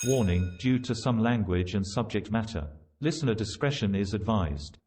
Warning, due to some language and subject matter, listener discretion is advised.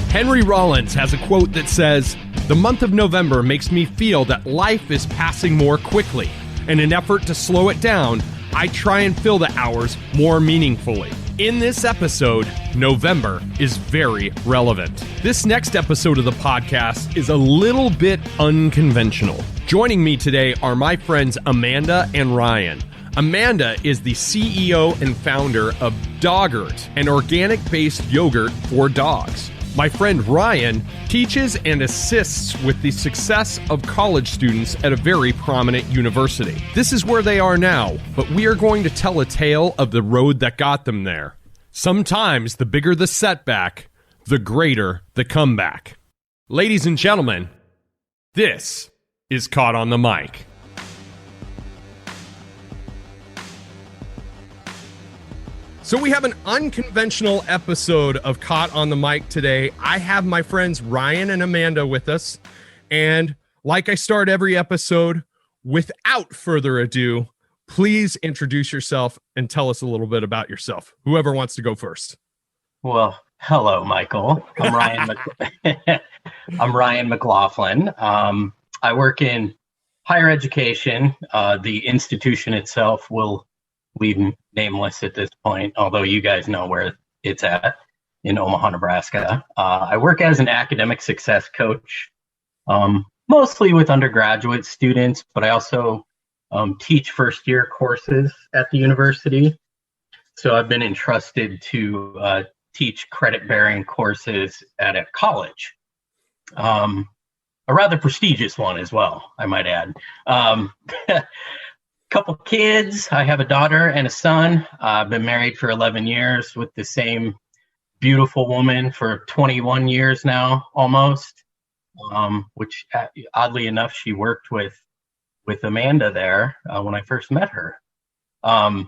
Henry Rollins has a quote that says, "The month of November makes me feel that life is passing more quickly. In an effort to slow it down, I try and fill the hours more meaningfully." In this episode, November is very relevant. This next episode of the podcast is a little bit unconventional. Joining me today are my friends Amanda and Ryan. Amanda is the CEO and founder of Doggurt, an organic-based yogurt for dogs. My friend Ryan teaches and assists with the success of college students at a very prominent university. This is where they are now, but we are going to tell a tale of the road that got them there. Sometimes the bigger the setback, the greater the comeback. Ladies and gentlemen, this is Caught on the Mic. So we have an unconventional episode of Caught on the Mic today. I have my friends Ryan and Amanda with us. And like I start every episode, without further ado, please introduce yourself and tell us a little bit about yourself. Whoever wants to go first. Well, hello, Michael. I'm Ryan. I'm Ryan McLaughlin. I work in higher education. The institution itself will leave nameless at this point, although you guys know where it's at, in Omaha, Nebraska. I work as an academic success coach, mostly with undergraduate students, but I also teach first-year courses at the university. So I've been entrusted to teach credit-bearing courses at a college, a rather prestigious one as well, I might add. Couple kids. I have a daughter and a son. I've been married for 11 years with the same beautiful woman for 21 years now, almost, which oddly enough, she worked with Amanda there when I first met her. But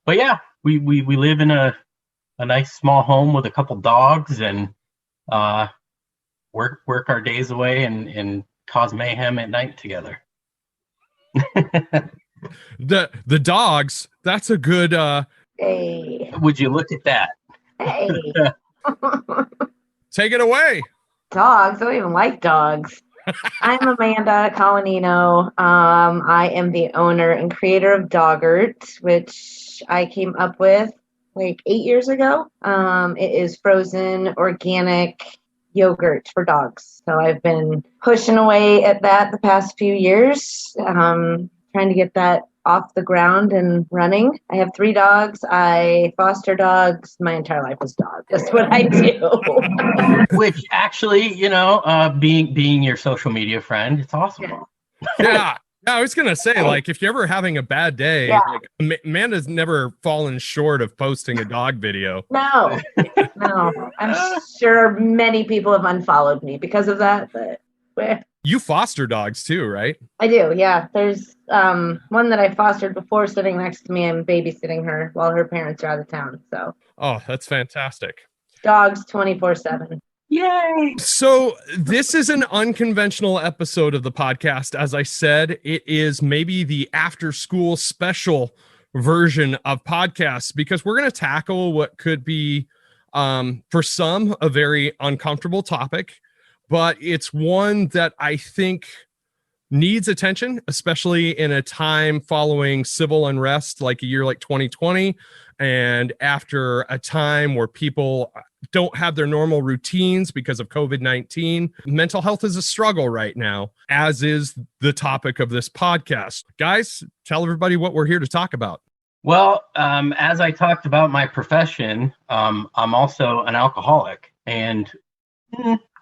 yeah, we live in a nice small home with a couple dogs and work our days away and cause mayhem at night together. The dogs, that's a good Hey. Would you look at that? Hey. take it away. Dogs. I don't even like dogs. I'm Amanda Colanino. I am the owner and creator of Doggurt, which I came up with like 8 years ago. It is frozen organic yogurt for dogs. So I've been pushing away at that the past few years, trying to get that off the ground and running. I have 3 dogs. I foster dogs. My entire life is dogs. That's what I do. Which actually, being your social media friend, it's awesome. Yeah. I was going to say, like, if you're ever having a bad day, like, Amanda's never fallen short of posting a dog video. No. I'm sure many people have unfollowed me because of that, but You foster dogs too, right? I do, yeah. There's one that I fostered before sitting next to me. I'm babysitting her while her parents are out of town. So. Oh, that's fantastic. Dogs 24/7. Yay! So this is an unconventional episode of the podcast. As I said, it is maybe the after school special version of podcasts because we're going to tackle what could be, for some, a very uncomfortable topic, but it's one that I think needs attention, especially in a time following civil unrest like a year like 2020, and after a time where people don't have their normal routines because of COVID-19. Mental health is a struggle right now, as is the topic of this podcast. Guys, tell everybody what we're here to talk about. Well, as I talked about my profession, I'm also an alcoholic, and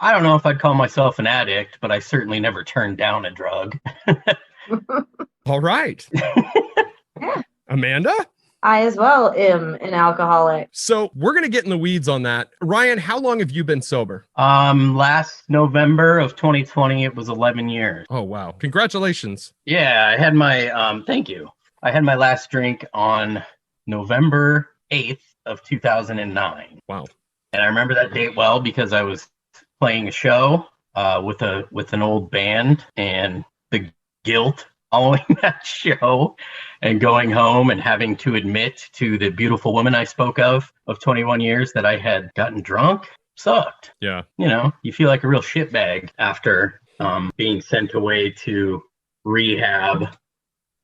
I don't know if I'd call myself an addict, but I certainly never turned down a drug. All right. Yeah. Amanda? I as well am an alcoholic. So we're going to get in the weeds on that. Ryan, how long have you been sober? Last November of 2020, it was 11 years. Oh, wow. Congratulations. Yeah, I had my, thank you. I had my last drink on November 8th of 2009. Wow. And I remember that date well because I was playing a show with an old band, and the guilt following that show and going home and having to admit to the beautiful woman I spoke of 21 years that I had gotten drunk sucked. Yeah. You know, you feel like a real shitbag after being sent away to rehab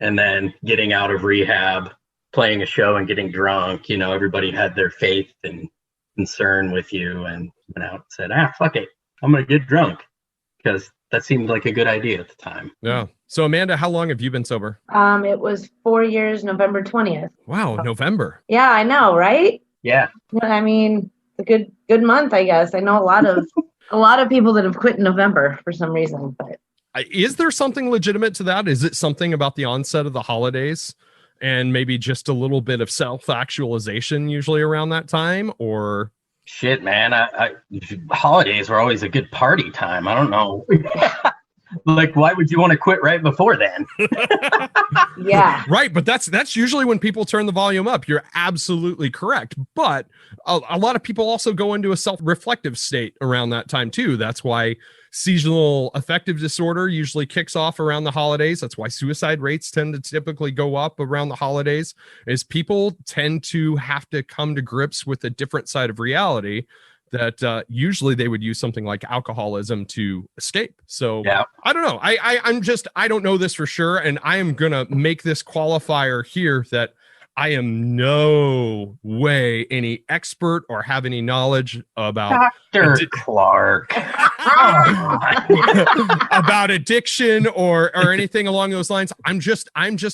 and then getting out of rehab, playing a show and getting drunk. You know, everybody had their faith and concern with you and went out and said, fuck it, I'm going to get drunk, because that seemed like a good idea at the time. Yeah. So Amanda, how long have you been sober? It was 4 years, November 20th. Wow, November. Yeah, I know, right? Yeah. I mean, a good month, I guess. I know a lot of people that have quit in November for some reason, but Is there something legitimate to that? Is it something about the onset of the holidays and maybe just a little bit of self-actualization usually around that time? Or shit, man, I holidays were always a good party time. I don't know. Like, why would you want to quit right before then? yeah. Right, but that's usually when people turn the volume up. You're absolutely correct. But a lot of people also go into a self-reflective state around that time too. That's why seasonal affective disorder usually kicks off around the holidays. That's why suicide rates tend to typically go up around the holidays, is people tend to have to come to grips with a different side of reality that usually they would use something like alcoholism to escape. So yeah. I don't know. I don't know this for sure. And I am going to make this qualifier here that I am no way any expert or have any knowledge about Dr. Clark about addiction or anything along those lines. I'm just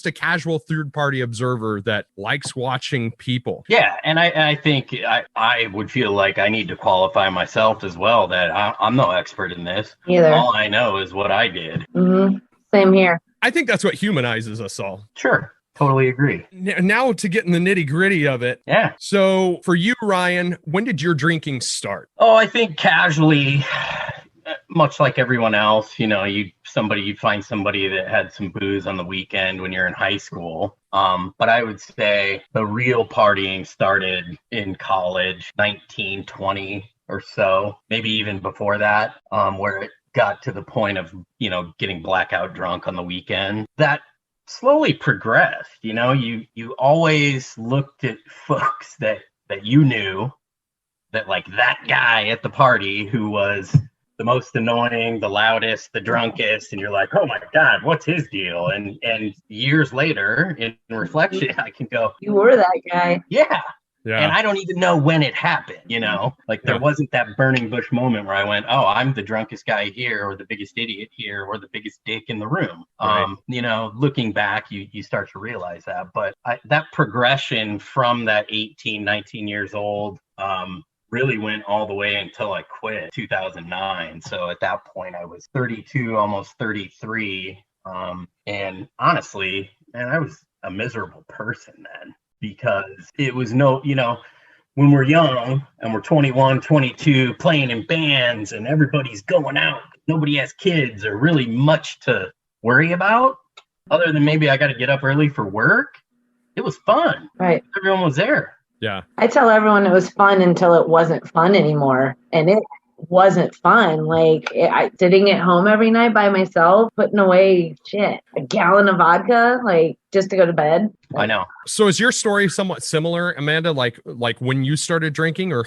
a casual third party observer that likes watching people. Yeah, and I think I would feel like I need to qualify myself as well, that I'm no expert in this. Either. All I know is what I did. Mm-hmm. Same here. I think that's what humanizes us all. Sure. Totally agree. Now to get in the nitty gritty of it. Yeah. So for you, Ryan, when did your drinking start? Oh, I think casually, much like everyone else, you know, you'd find somebody that had some booze on the weekend when you're in high school. But I would say the real partying started in college, 19, 20 or so, maybe even before that, where it got to the point of, you know, getting blackout drunk on the weekend. That slowly progressed. You know, you always looked at folks that you knew, that like that guy at the party who was the most annoying, the loudest, the drunkest, and you're like, oh my God, what's his deal? And years later, in reflection, I can go, you were that guy. Yeah. Yeah. And I don't even know when it happened, you know, like there wasn't that burning bush moment where I went, oh, I'm the drunkest guy here, or the biggest idiot here, or the biggest dick in the room. Right. You know, looking back, you start to realize that. But that progression from that 18, 19 years old really went all the way until I quit 2009. So at that point, I was 32, almost 33. And honestly, man, I was a miserable person then. Because it was you know, when we're young and we're 21, 22, playing in bands and everybody's going out, nobody has kids or really much to worry about other than maybe I got to get up early for work. It was fun. Right. Everyone was there. Yeah. I tell everyone it was fun until it wasn't fun anymore. And it wasn't fun. Like sitting at home every night by myself, putting away a gallon of vodka, like just to go to bed. I know. So is your story somewhat similar, Amanda? Like when you started drinking, or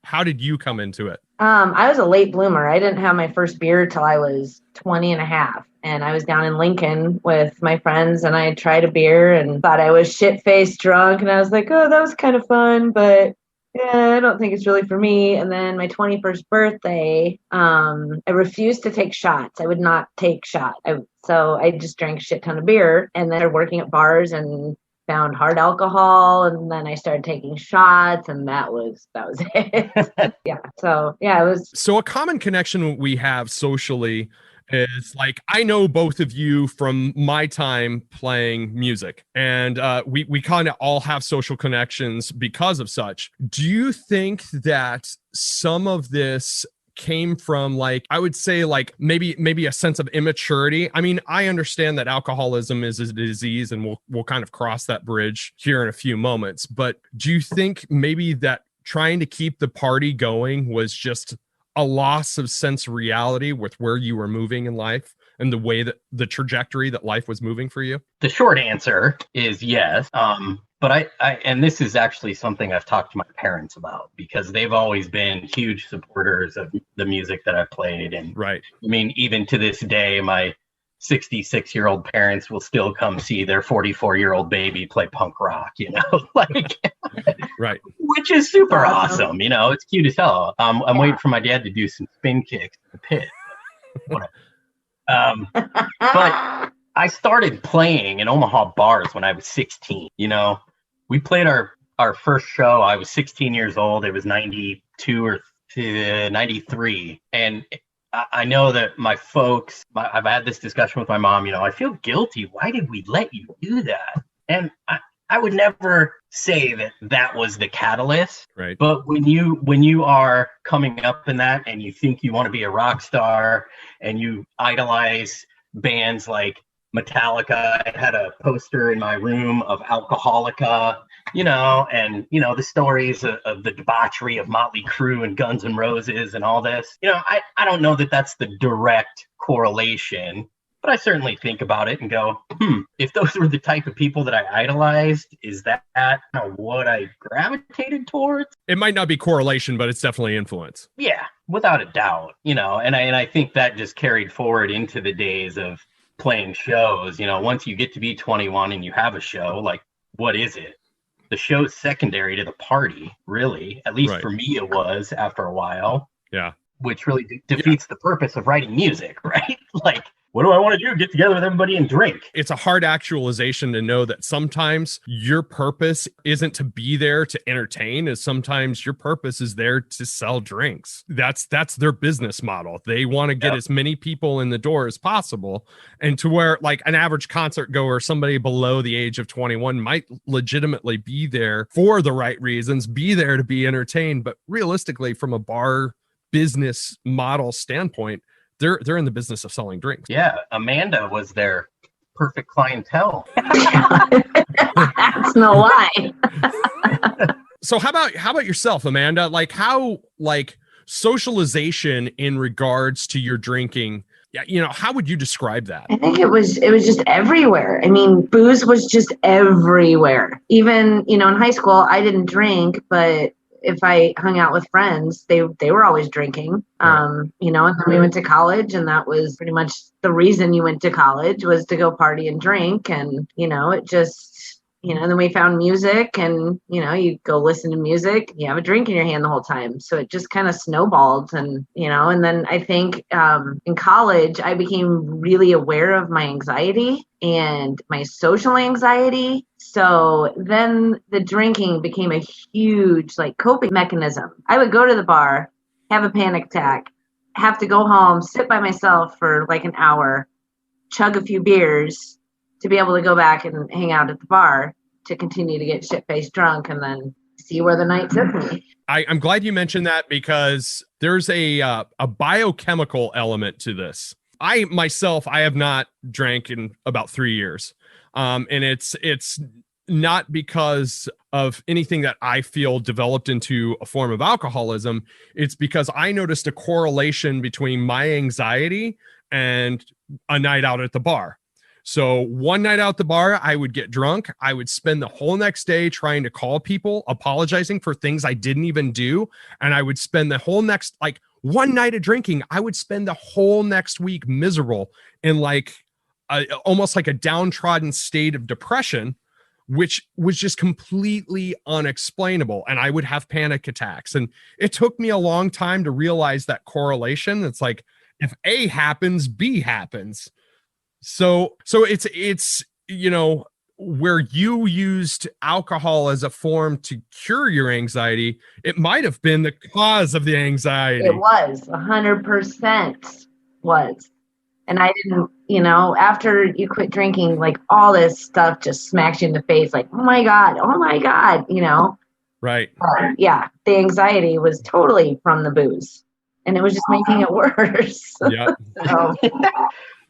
how did you come into it? I was a late bloomer. I didn't have my first beer till I was 20 and a half. And I was down in Lincoln with my friends, and I tried a beer and thought I was shit-faced drunk. And I was like, oh, that was kind of fun, but I don't think it's really for me. And then my 21st birthday, I refused to take shots. I would not take shots. So I just drank a shit ton of beer, and then I started working at bars and found hard alcohol. And then I started taking shots, and that was it. Yeah. So yeah, it was. So a common connection we have socially is like, I know both of you from my time playing music, and we kind of all have social connections because of such. Do you think that some of this came from like, I would say like maybe a sense of immaturity. I mean, I understand that alcoholism is a disease, and we'll kind of cross that bridge here in a few moments. But do you think maybe that trying to keep the party going was just a loss of sense of reality with where you were moving in life and the way that the trajectory that life was moving for you? The short answer is yes. But I and this is actually something I've talked to my parents about, because they've always been huge supporters of the music that I played. And right. I mean, even to this day, my 66-year-old parents will still come see their 44-year-old baby play punk rock, like, right. Which is super awesome. It's cute as hell. I'm waiting for my dad to do some spin kicks in the pit. Whatever. But I started playing in Omaha bars when I was 16. We played our first show. I was 16 years old. It was 92 or 93. And I know that my folks, I've had this discussion with my mom, I feel guilty. Why did we let you do that? And I would never say that was the catalyst. Right. But when you are coming up in that and you think you want to be a rock star and you idolize bands like Metallica, I had a poster in my room of Alcoholica, and the stories of the debauchery of Motley Crue and Guns N' Roses and all this. I don't know that that's the direct correlation, but I certainly think about it and go, if those were the type of people that I idolized, is that what I gravitated towards? It might not be correlation, but it's definitely influence. Yeah, without a doubt, and I think that just carried forward into the days of playing shows. Once you get to be 21 and you have a show, like, what is it? The show's secondary to the party, really. At least for me, it was after a while. Yeah. Which really defeats the purpose of writing music, right? Like, what do I want to do? Get together with everybody and drink. It's a hard actualization to know that sometimes your purpose isn't to be there to entertain, is sometimes your purpose is there to sell drinks. That's their business model. They want to get as many people in the door as possible. And to where like an average concert goer, somebody below the age of 21 might legitimately be there for the right reasons, be there to be entertained. But realistically, from a bar business model standpoint, they're in the business of selling drinks. Yeah, Amanda was their perfect clientele. That's no lie. So how about yourself, Amanda? Like how socialization in regards to your drinking, how would you describe that? I think it was just everywhere. I mean, booze was just everywhere. Even, in high school, I didn't drink, but if I hung out with friends, they were always drinking, and then we went to college, and that was pretty much the reason you went to college, was to go party and drink. And, it just, then we found music, and, you go listen to music, you have a drink in your hand the whole time. So it just kind of snowballed. And, and then I think in college, I became really aware of my anxiety and my social anxiety. So then the drinking became a huge coping mechanism. I would go to the bar, have a panic attack, have to go home, sit by myself for an hour, chug a few beers to be able to go back and hang out at the bar to continue to get shit-faced drunk and then see where the night took me. I'm glad you mentioned that, because there's a biochemical element to this. I have not drank in about 3 years. And it's not because of anything that I feel developed into a form of alcoholism. It's because I noticed a correlation between my anxiety and a night out at the bar. So one night out at the bar, I would get drunk. I would spend the whole next day trying to call people, apologizing for things I didn't even do. And I would spend the whole next, one night of drinking, I would spend the whole next week miserable in almost like a downtrodden state of depression, which was just completely unexplainable. And I would have panic attacks. And it took me a long time to realize that correlation. It's like, if A happens, B happens. So it's where you used alcohol as a form to cure your anxiety, it might have been the cause of the anxiety. It was 100% was. And I didn't, after you quit drinking, all this stuff just smacks you in the face. Oh my God. Right. Yeah. The anxiety was totally from the booze. and it was just making it worse. Yeah. So,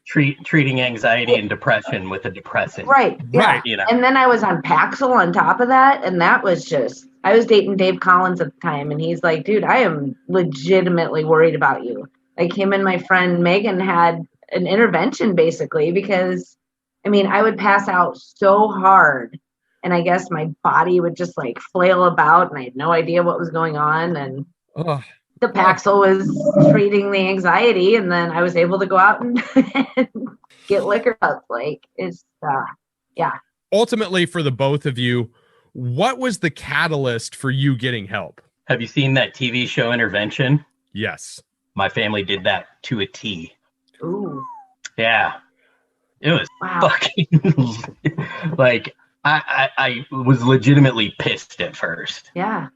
Treating anxiety and depression with a depressant. right. Yeah. Right. You know. And then I was on Paxil on top of that. And that was just, I was dating Dave Collins at the time. And he's like, dude, I am legitimately worried about you. Like him and my friend Megan had an intervention basically because, I mean, I would pass out so hard. And I guess my body would just like flail about and I had no idea what was going on. And the Paxil was treating the anxiety. And then I was able to go out and get liquor up. Like it's, yeah. Ultimately, for the both of you, what was the catalyst for you getting help? Have you seen that TV show Intervention? Yes. My family did that to a T. Ooh. Yeah. It was Wow. fucking like I was legitimately pissed at first. Yeah.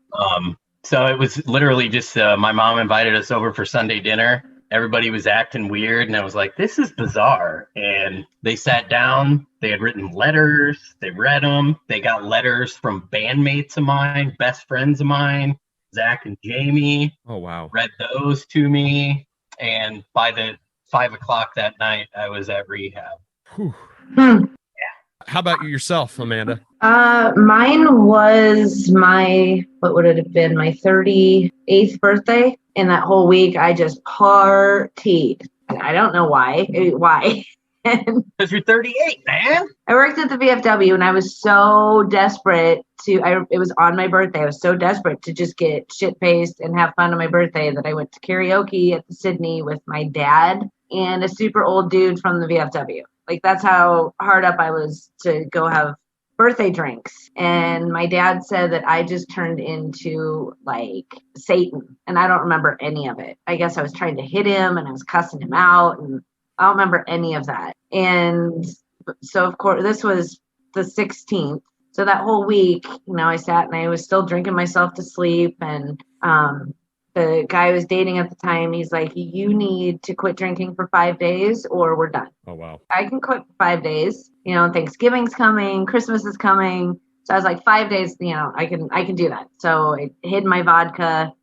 So it was literally just my mom invited us over for Sunday dinner. Everybody was acting weird, and I was like, this is bizarre. And they sat down. They had written letters. They read them. They got letters from bandmates of mine, best friends of mine, Zach and Jamie. Oh, wow. Read those to me. And by the 5 o'clock that night, I was at rehab. Whew. Hmm. How about yourself, Amanda? Mine was what would it have been? My 38th birthday. And that whole week I just partied. I don't know why. Why? Because you're 38, man. I worked at the VFW and I was so desperate it was on my birthday. I was so desperate to just get shit-faced and have fun on my birthday that I went to karaoke at the Sydney with my dad and a super old dude from the VFW. Like that's how hard up I was to go have birthday drinks. And my dad said that I just turned into like Satan. And I don't remember any of it. I guess I was trying to hit him and I was cussing him out and I don't remember any of that. And so of course this was the 16th. So that whole week, I sat and I was still drinking myself to sleep. And the guy I was dating at the time, he's like, you need to quit drinking for 5 days or we're done. Oh, wow. I can quit for 5 days. Thanksgiving's coming, Christmas is coming. So I was like, 5 days, I can do that. So I hid my vodka.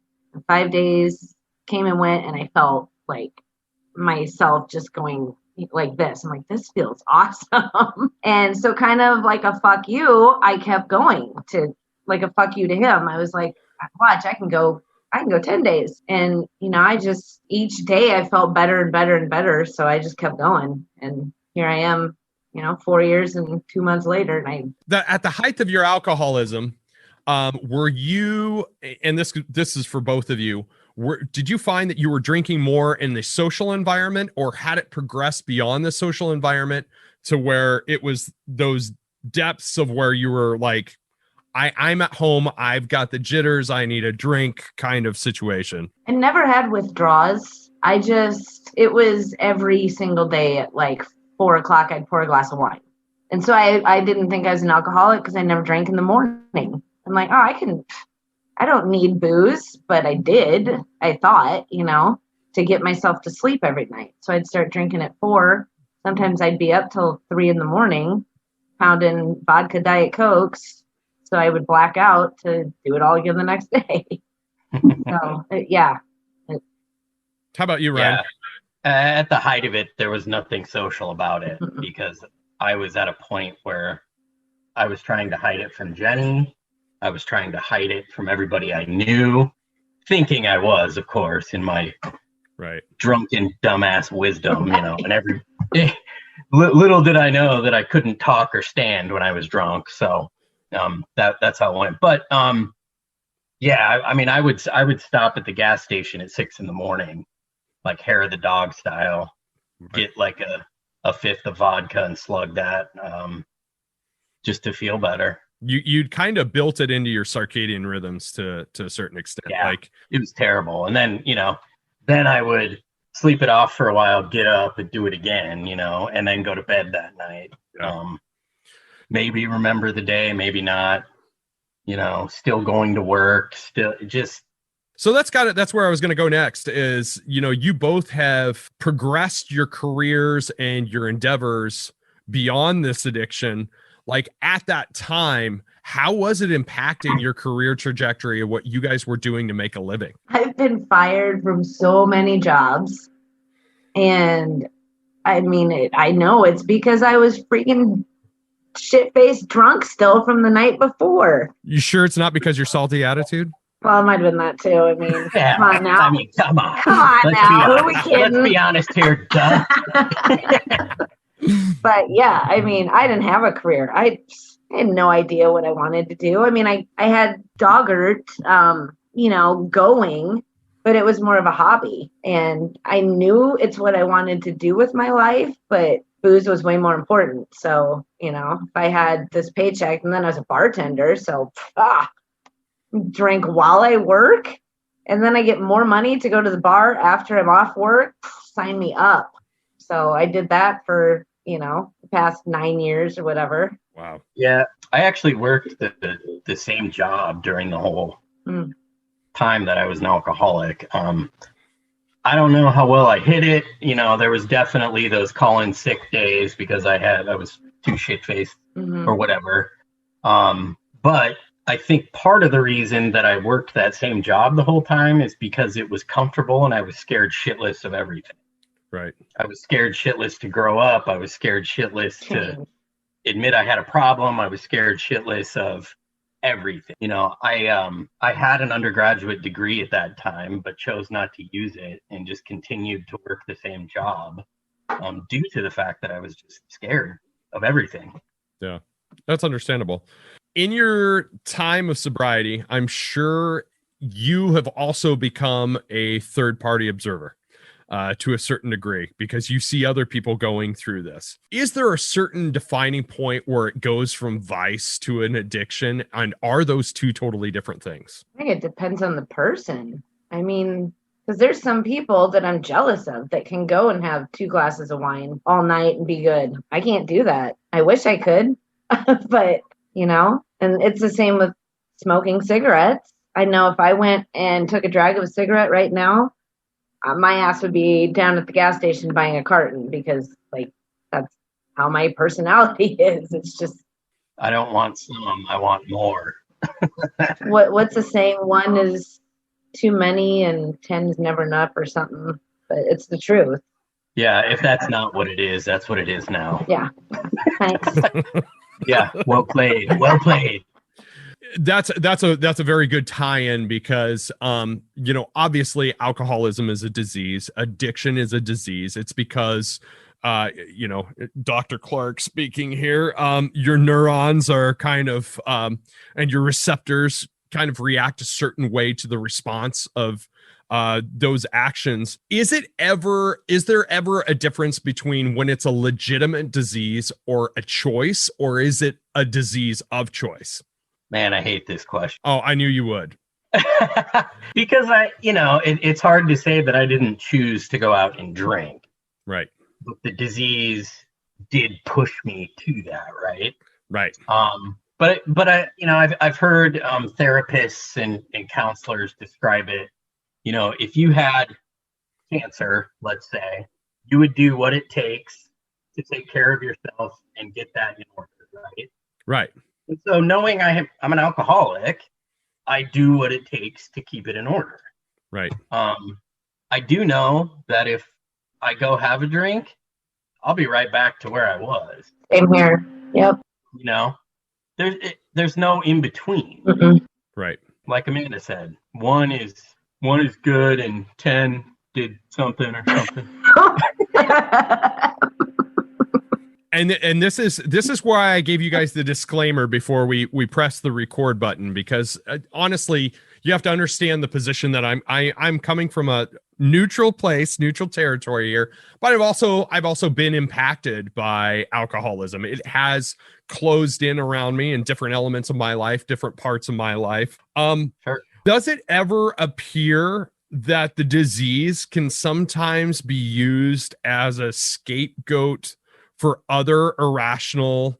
5 days came and went, and I felt like myself just going like this. I'm like, this feels awesome. And so kind of like a fuck you, I kept going to like a fuck you to him. I was like, watch, I can go 10 days. And, I just, each day I felt better and better and better. So I just kept going. And here I am, 4 years and 2 months later. And At the height of your alcoholism, were you, and this is for both of you, did you find that you were drinking more in the social environment, or had it progressed beyond the social environment to where it was those depths of where you were like, I'm at home, I've got the jitters, I need a drink kind of situation? I never had withdrawals. It was every single day at like 4 o'clock, I'd pour a glass of wine. And so I didn't think I was an alcoholic because I never drank in the morning. I'm like, I don't need booze, but I did. I thought, to get myself to sleep every night. So I'd start drinking at 4. Sometimes I'd be up till 3 in the morning, pounding vodka Diet Cokes. So I would black out to do it all again the next day. So, yeah. How about you, Ryan? Yeah. At the height of it, there was nothing social about it because I was at a point where I was trying to hide it from Jenny. I was trying to hide it from everybody I knew, thinking I was, of course, in my drunken dumbass wisdom, and little did I know that I couldn't talk or stand when I was drunk. So that's how it went. But yeah, I would stop at the gas station at 6 a.m, like hair of the dog style, get like a fifth of vodka and slug that just to feel better. You'd kind of built it into your circadian rhythms to a certain extent. Yeah, like it was terrible. And then, then I would sleep it off for a while, get up and do it again, and then go to bed that night. Yeah. Maybe remember the day, maybe not, still going to work, still just. So that's where I was going to go next is, you both have progressed your careers and your endeavors beyond this addiction. Like at that time, how was it impacting your career trajectory of what you guys were doing to make a living? I've been fired from so many jobs. And I mean, I know it's because I was freaking shit-faced drunk still from the night before. You sure it's not because your salty attitude? Well, it might have been that too. I mean, Yeah, come on now. I mean, come on. Come on Let's now. be Who are honest. we kidding? Let's be honest here, duh. But yeah, I mean, I didn't have a career. I had no idea what I wanted to do. I mean, I had Doggart, going, but it was more of a hobby. And I knew it's what I wanted to do with my life, but booze was way more important. So, if I had this paycheck and then I was a bartender, so drink while I work, and then I get more money to go to the bar after I'm off work, sign me up. So I did that for, the past 9 years or whatever. Wow. Yeah, I actually worked the same job during the whole time that I was an alcoholic. I don't know how well I hit it. There was definitely those call-in sick days because I was too shit-faced or whatever. But I think part of the reason that I worked that same job the whole time is because it was comfortable and I was scared shitless of everything. Right. I was scared shitless to grow up. I was scared shitless to admit I had a problem. I was scared shitless of everything. I had an undergraduate degree at that time, but chose not to use it and just continued to work the same job due to the fact that I was just scared of everything. Yeah, that's understandable. In your time of sobriety, I'm sure you have also become a third-party observer to a certain degree because you see other people going through this. Is there a certain defining point where it goes from vice to an addiction? And are those two totally different things? I think it depends on the person. I mean, because there's some people that I'm jealous of that can go and have 2 glasses of wine all night and be good. I can't do that. I wish I could, but, and it's the same with smoking cigarettes. I know if I went and took a drag of a cigarette right now, my ass would be down at the gas station buying a carton because, that's how my personality is. It's just... I don't want some, I want more. What's the saying? 1 is too many and 10 is never enough or something, but it's the truth. Yeah, if that's not what it is, that's what it is now. Yeah. Thanks. Yeah, well played. Well played. That's a very good tie-in because obviously alcoholism is a disease, addiction is a disease. It's because Dr. Clark speaking here, your neurons are kind of and your receptors kind of react a certain way to the response of those actions. Is there ever a difference between when it's a legitimate disease or a choice, or is it a disease of choice? Man, I hate this question. Oh, I knew you would. Because it's hard to say that I didn't choose to go out and drink. Right. But the disease did push me to that, right? Right. But I've heard therapists and counselors describe it. If you had cancer, let's say, you would do what it takes to take care of yourself and get that in order, right? Right. And so knowing I'm an alcoholic, I do what it takes to keep it in order. Right. I do know that if I go have a drink, I'll be right back to where I was. Same here. Yep. There's no in between. Mm-mm. Right. Like Amanda said, 1 is good and 10 did something or something. And this is why I gave you guys the disclaimer before we press the record button, because honestly, you have to understand the position that I'm coming from a neutral place, neutral territory here, but I've also been impacted by alcoholism. It has closed in around me in different elements of my life, different parts of my life. Sure. Does it ever appear that the disease can sometimes be used as a scapegoat for other irrational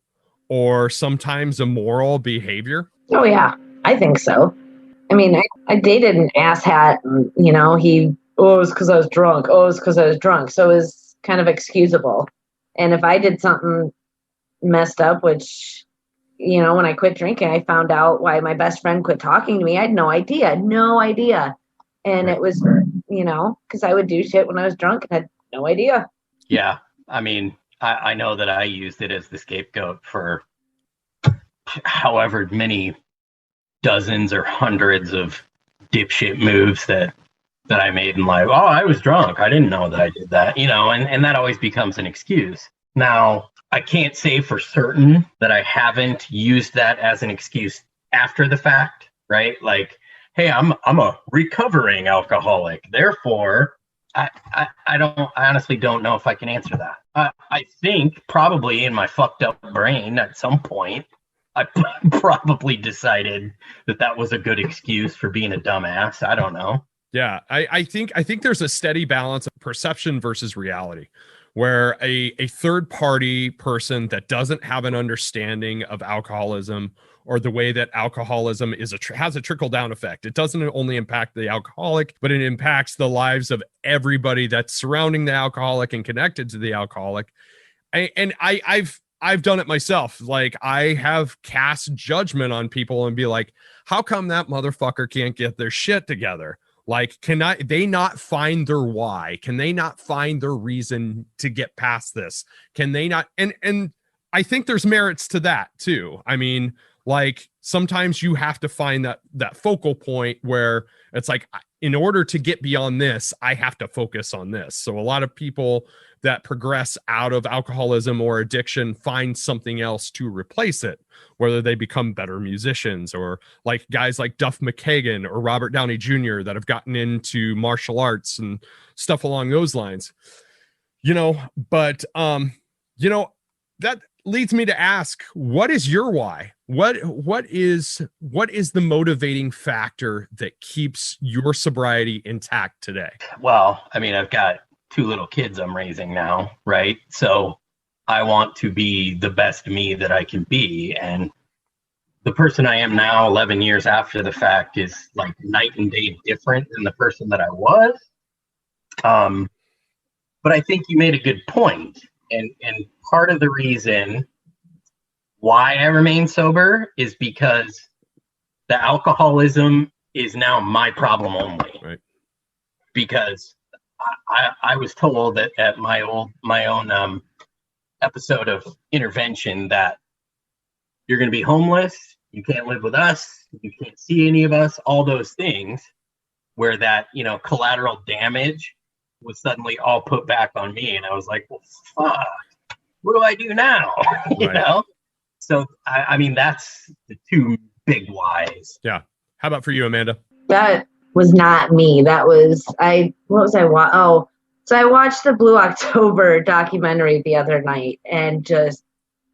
or sometimes immoral behavior? Oh, yeah. I think so. I mean, I dated an asshat, and, it was because I was drunk. Oh, it was because I was drunk. So it was kind of excusable. And if I did something messed up, which when I quit drinking, I found out why my best friend quit talking to me. I had no idea, no idea. And it was, because I would do shit when I was drunk and had no idea. Yeah. I mean, I know that I used it as the scapegoat for however many dozens or hundreds of dipshit moves that I made in life. Oh, I was drunk. I didn't know that I did that, and that always becomes an excuse. Now, I can't say for certain that I haven't used that as an excuse after the fact, right? Like, hey, I'm a recovering alcoholic. Therefore, I honestly don't know if I can answer that. I think probably in my fucked up brain at some point, I probably decided that was a good excuse for being a dumbass. I don't know. Yeah, I think there's a steady balance of perception versus reality, where a third party person that doesn't have an understanding of alcoholism or the way that alcoholism has a trickle down effect. It doesn't only impact the alcoholic, but it impacts the lives of everybody that's surrounding the alcoholic and connected to the alcoholic. And I've done it myself. Like, I have cast judgment on people and be like, how come that motherfucker can't get their shit together? Like, they not find their why? Can they not find their reason to get past this? Can they not? And I think there's merits to that too. I mean, like, sometimes you have to find that focal point where it's like, in order to get beyond this, I have to focus on this. So a lot of people that progress out of alcoholism or addiction find something else to replace it, whether they become better musicians or like guys like Duff McKagan or Robert Downey Jr. that have gotten into martial arts and stuff along those lines, but that leads me to ask, what is your why? What is the motivating factor that keeps your sobriety intact today? Well, I mean, I've got 2 little kids I'm raising now, right? So I want to be the best me that I can be. And the person I am now, 11 years after the fact, is like night and day different than the person that I was. But I think you made a good point. And part of the reason why I remain sober is because the alcoholism is now my problem only. Right. Because I was told that at my own episode of intervention that you're going to be homeless, you can't live with us, you can't see any of us, all those things, where that, collateral damage was suddenly all put back on me. And I was like, well, fuck, what do I do now? Right. So, I mean, that's the 2 big whys. Yeah. How about for you, Amanda? That was not me. That was, what was I watching? Oh, so I watched the Blue October documentary the other night, and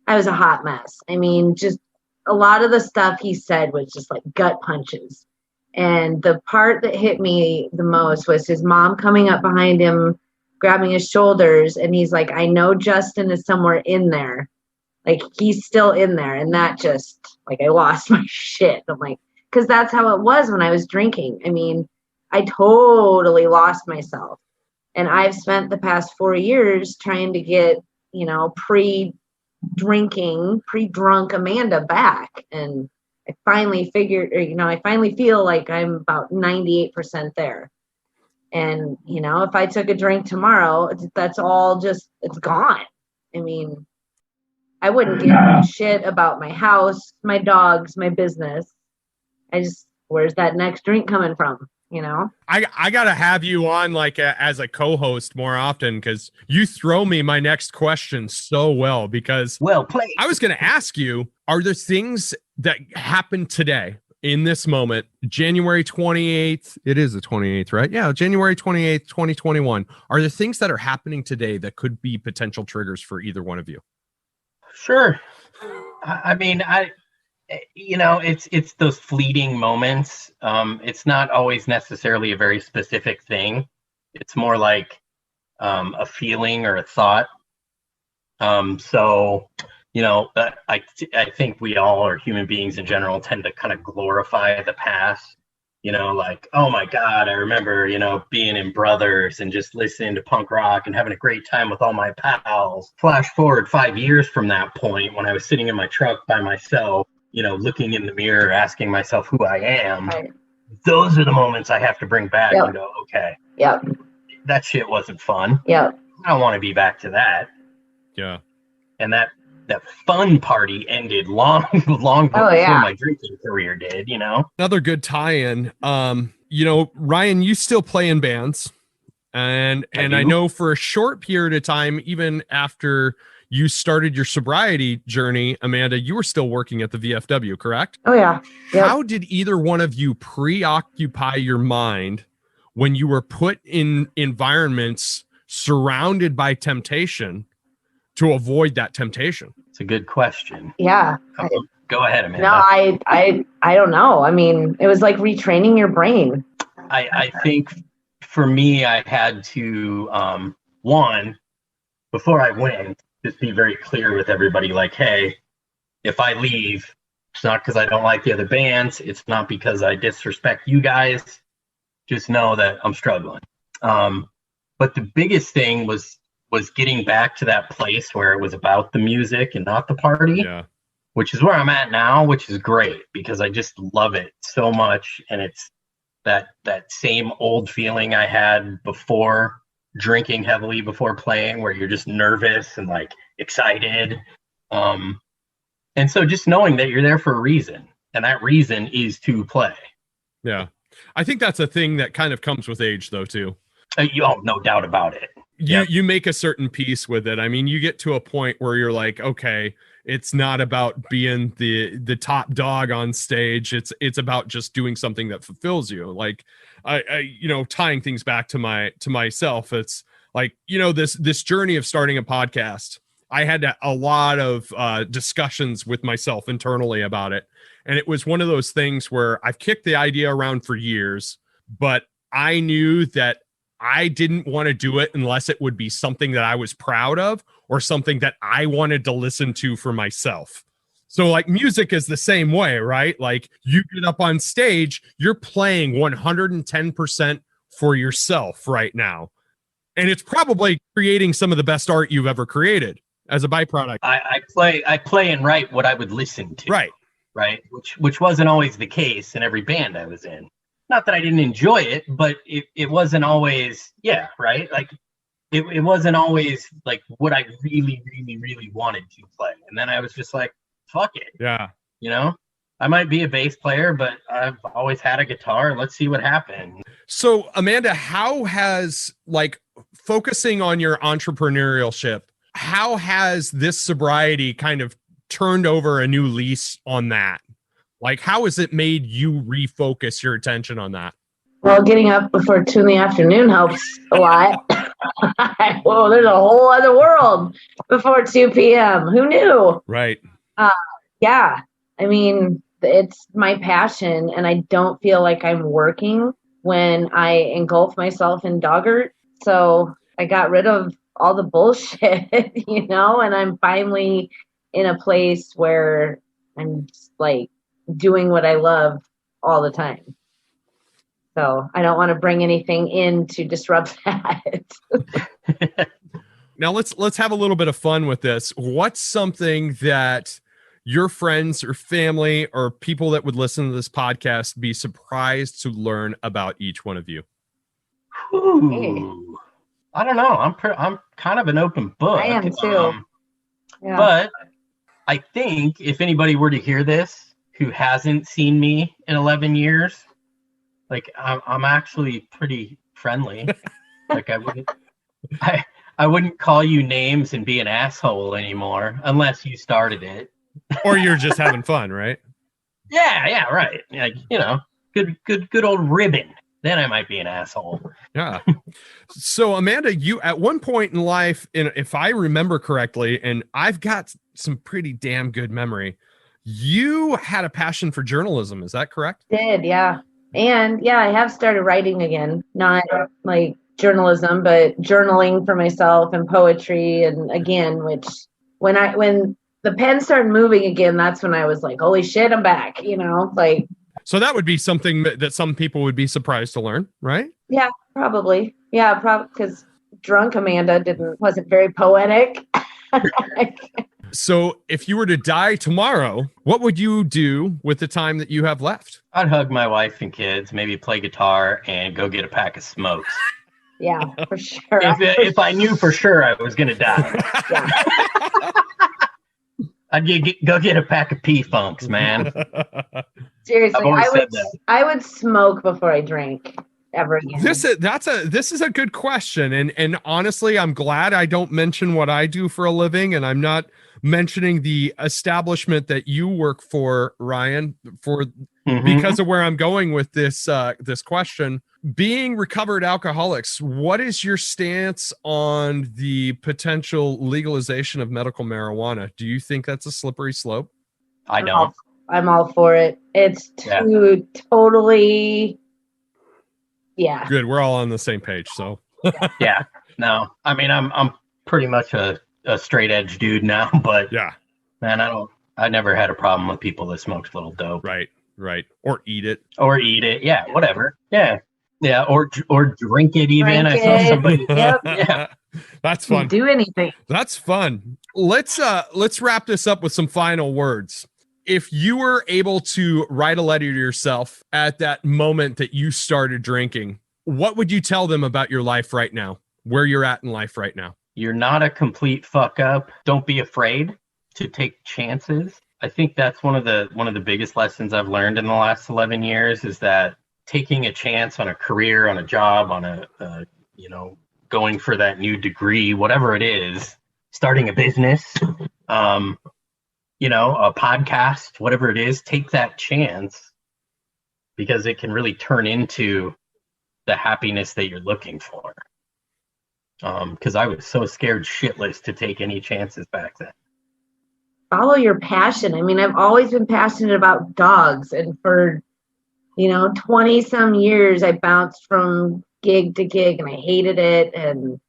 I was a hot mess. I mean, just a lot of the stuff he said was just like gut punches. And the part that hit me the most was his mom coming up behind him, grabbing his shoulders. And he's like, I know Justin is somewhere in there. Like, he's still in there. And that just, like, I lost my shit. I'm like, because that's how it was when I was drinking. I mean, I totally lost myself. And I've spent the past 4 years trying to get, pre-drunk Amanda back. And I finally I finally feel like I'm about 98% there. And, if I took a drink tomorrow, that's all just, it's gone. I mean, I wouldn't give a shit about my house, my dogs, my business. Where's that next drink coming from? I gotta have you on like as a co-host more often, because you throw me my next question so well. Because well played. I was going to ask you, are there things that happened today in this moment, January 28th? It is the 28th, right? Yeah, January 28th, 2021. Are there things that are happening today that could be potential triggers for either one of you? Sure. I mean, it's those fleeting moments. It's not always necessarily a very specific thing. It's more like a feeling or a thought. So, I think we all, or human beings in general, tend to kind of glorify the past Like, oh my God, I remember, being in Brothers and just listening to punk rock and having a great time with all my pals. Flash forward 5 years from that point when I was sitting in my truck by myself, looking in the mirror, asking myself who I am. Right. Those are the moments I have to bring back and go, okay, that shit wasn't fun. Yep. I don't want to be back to that. Yeah. And that fun party ended long before my drinking career did, Another good tie-in. Ryan, you still play in bands. And I know for a short period of time, even after you started your sobriety journey, Amanda, you were still working at the VFW, correct? Oh, yeah. Yep. How did either one of you preoccupy your mind when you were put in environments surrounded by temptation to avoid that temptation? It's a good question. Yeah. Go ahead, Amanda. No, I don't know. I mean, it was like retraining your brain. I think for me, I had to, one, before I went, just be very clear with everybody, like, hey, if I leave, it's not because I don't like the other bands. It's not because I disrespect you guys. Just know that I'm struggling. But the biggest thing was getting back to that place where it was about the music and not the party, which is where I'm at now, which is great because I just love it so much. And it's that same old feeling I had before drinking heavily before playing, where you're just nervous and like excited. And so just knowing that you're there for a reason, and that reason is to play. Yeah. I think that's a thing that kind of comes with age though, too. No doubt about it. You make a certain peace with it. I mean, you get to a point where you're like, okay, it's not about being the top dog on stage. It's about just doing something that fulfills you. Like I tying things back to myself. It's like, this journey of starting a podcast, I had a lot of discussions with myself internally about it. And it was one of those things where I've kicked the idea around for years, but I knew that I didn't want to do it unless it would be something that I was proud of or something that I wanted to listen to for myself. So like music is the same way, right? Like you get up on stage, you're playing 110% for yourself right now. And it's probably creating some of the best art you've ever created as a byproduct. I play and write what I would listen to. Right. Which wasn't always the case in every band I was in. Not that I didn't enjoy it, but it wasn't always, right? Like it wasn't always like what I really, really, really wanted to play. And then I was just like, fuck it. Yeah. I might be a bass player, but I've always had a guitar. Let's see what happens. So Amanda, how has focusing on your entrepreneurship, how has this sobriety kind of turned over a new lease on that? Like, how has it made you refocus your attention on that? Well, getting up before 2 p.m. helps a lot. Whoa, there's a whole other world before 2 p.m. Who knew? Right. Yeah. I mean, it's my passion, and I don't feel like I'm working when I engulf myself in Doggart. So I got rid of all the bullshit, and I'm finally in a place where I'm just like doing what I love all the time. So I don't want to bring anything in to disrupt that. Now let's have a little bit of fun with this. What's something that your friends or family or people that would listen to this podcast be surprised to learn about each one of you? Ooh, I don't know. I'm kind of an open book. I am too. But I think if anybody were to hear this who hasn't seen me in 11 years, like I'm actually pretty friendly. Like I wouldn't call you names and be an asshole anymore unless you started it. Or you're just having fun, right? Yeah, right. Like, good old ribbon. Then I might be an asshole. Yeah. So Amanda, you at one point in life, if I remember correctly, and I've got some pretty damn good memory, you had a passion for journalism. Is that correct? Did, yeah. And I have started writing again, not like journalism, but journaling for myself and poetry. And again, which when the pen started moving again, that's when I was like, holy shit, I'm back, like So that would be something that some people would be surprised to learn, right? Yeah, probably. Yeah, probably because drunk Amanda wasn't very poetic. So if you were to die tomorrow, what would you do with the time that you have left? I'd hug my wife and kids, maybe play guitar, and go get a pack of smokes. Yeah, for sure. If I knew for sure I was going to die. Yeah. I'd go get a pack of P-Funks, man. Seriously, I've I would smoke before I drank ever again. This is a good question, and honestly, I'm glad I don't mention what I do for a living, and I'm not mentioning the establishment that you work for, Ryan, because of where I'm going with this question. Being recovered alcoholics, what is your stance on the potential legalization of medical marijuana? Do you think that's a slippery slope? I don't. I'm all for it. It's totally, yeah. Good. We're all on the same page. So yeah. No, I mean, I'm pretty much a straight edge dude now, but yeah, man, I never had a problem with people that smoked a little dope. Right. Or eat it. Yeah, whatever. Yeah. Yeah. Or drink it even. I saw somebody. Yep. Yeah. That's fun. Do anything. That's fun. Let's wrap this up with some final words. If you were able to write a letter to yourself at that moment that you started drinking, what would you tell them about your life right now? Where you're at in life right now? You're not a complete fuck up. Don't be afraid to take chances. I think that's one of the biggest lessons I've learned in the last 11 years is that taking a chance on a career, on a job, on a going for that new degree, whatever it is, starting a business, a podcast, whatever it is, take that chance because it can really turn into the happiness that you're looking for. Because I was so scared shitless to take any chances back then. Follow your passion. I mean, I've always been passionate about dogs, and for 20 some years I bounced from gig to gig and I hated it, and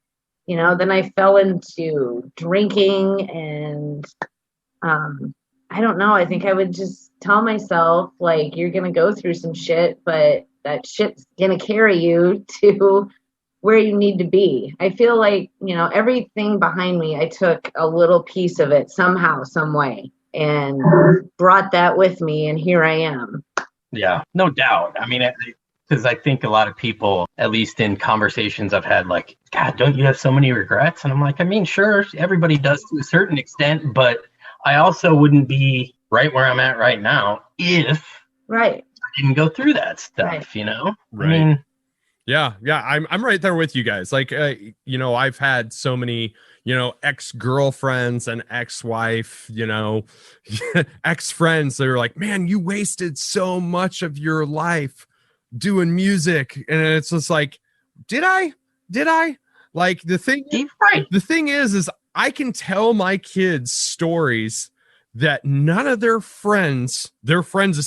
then I fell into drinking, and I don't know, I think I would just tell myself, like, you're gonna go through some shit, but that shit's gonna carry you to where you need to be. I feel like, everything behind me, I took a little piece of it somehow, some way, and brought that with me, and here I am. Yeah, no doubt. I mean, because I think a lot of people, at least in conversations I've had, like, God, don't you have so many regrets? And I'm like, I mean, sure, everybody does to a certain extent, but I also wouldn't be right where I'm at right now if I didn't go through that stuff, Right. I mean, Yeah, I'm right there with you guys. Like, I've had so many, ex-girlfriends and ex-wife, ex-friends that are like, man, you wasted so much of your life doing music. And it's just like, did I? Like, the thing is I can tell my kids stories that none of their friends'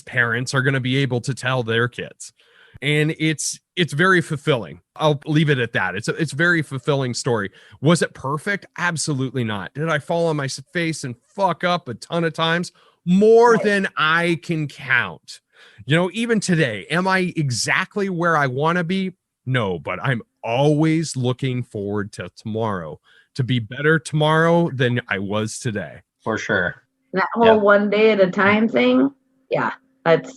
parents are going to be able to tell their kids. And it's very fulfilling. I'll leave it at that. It's a very fulfilling story. Was it perfect? Absolutely not. Did I fall on my face and fuck up a ton of times? More than I can count. Even today, am I exactly where I want to be? No, but I'm always looking forward to tomorrow, to be better tomorrow than I was today. For sure. That whole one day at a time thing. Yeah, I've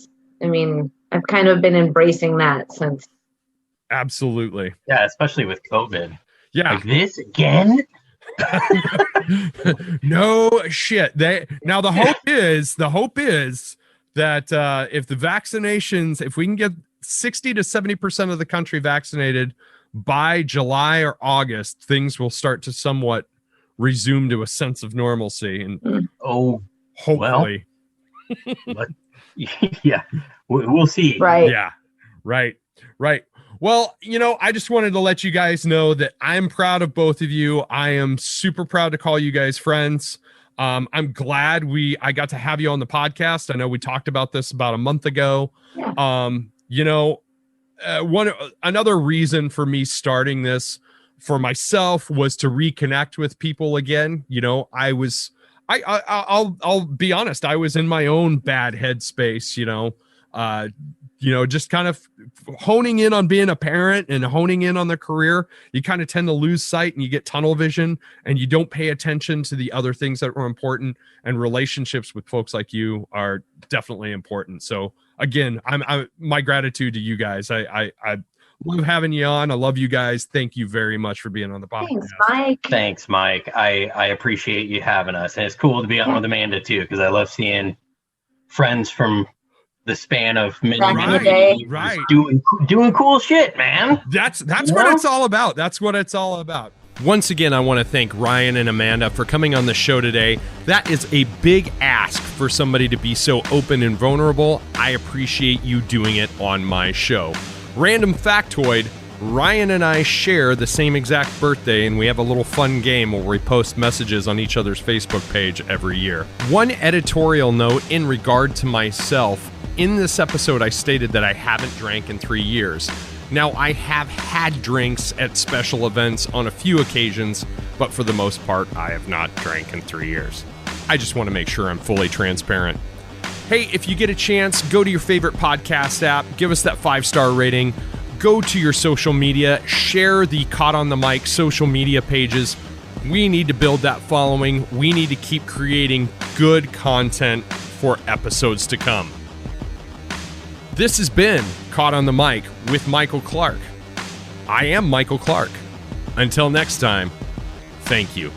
kind of been embracing that since. Absolutely. Yeah, especially with COVID. Yeah. Like this again? No shit. Now the hope is that if the vaccinations, if we can get 60 to 70% of the country vaccinated by July or August, things will start to somewhat resume to a sense of normalcy. And hopefully. Well, yeah, we'll see. Right. Yeah. Right. Well, I just wanted to let you guys know that I'm proud of both of you. I am super proud to call you guys friends. I'm glad I got to have you on the podcast. I know we talked about this about a month ago. Yeah. Another reason for me starting this for myself was to reconnect with people again. I'll be honest, I was in my own bad headspace, Just kind of honing in on being a parent and honing in on their career, you kind of tend to lose sight and you get tunnel vision and you don't pay attention to the other things that are important, and relationships with folks like you are definitely important. So again, I'm my gratitude to you guys. I love having you on. I love you guys. Thank you very much for being on the podcast. Thanks, Mike. I appreciate you having us. And it's cool to be on with Amanda too, because I love seeing friends from the span of many right. doing cool shit, man. That's what it's all about. That's what it's all about. Once again, I want to thank Ryan and Amanda for coming on the show today. That is a big ask for somebody to be so open and vulnerable. I appreciate you doing it on my show. Random factoid, Ryan and I share the same exact birthday, and we have a little fun game where we post messages on each other's Facebook page every year. One editorial note in regard to myself. In this episode, I stated that I haven't drank in 3 years. Now, I have had drinks at special events on a few occasions, but for the most part, I have not drank in 3 years. I just want to make sure I'm fully transparent. Hey, if you get a chance, go to your favorite podcast app, give us that 5-star rating, go to your social media, share the Caught on the Mic social media pages. We need to build that following. We need to keep creating good content for episodes to come. This has been Caught on the Mic with Michael Clark. I am Michael Clark. Until next time, thank you.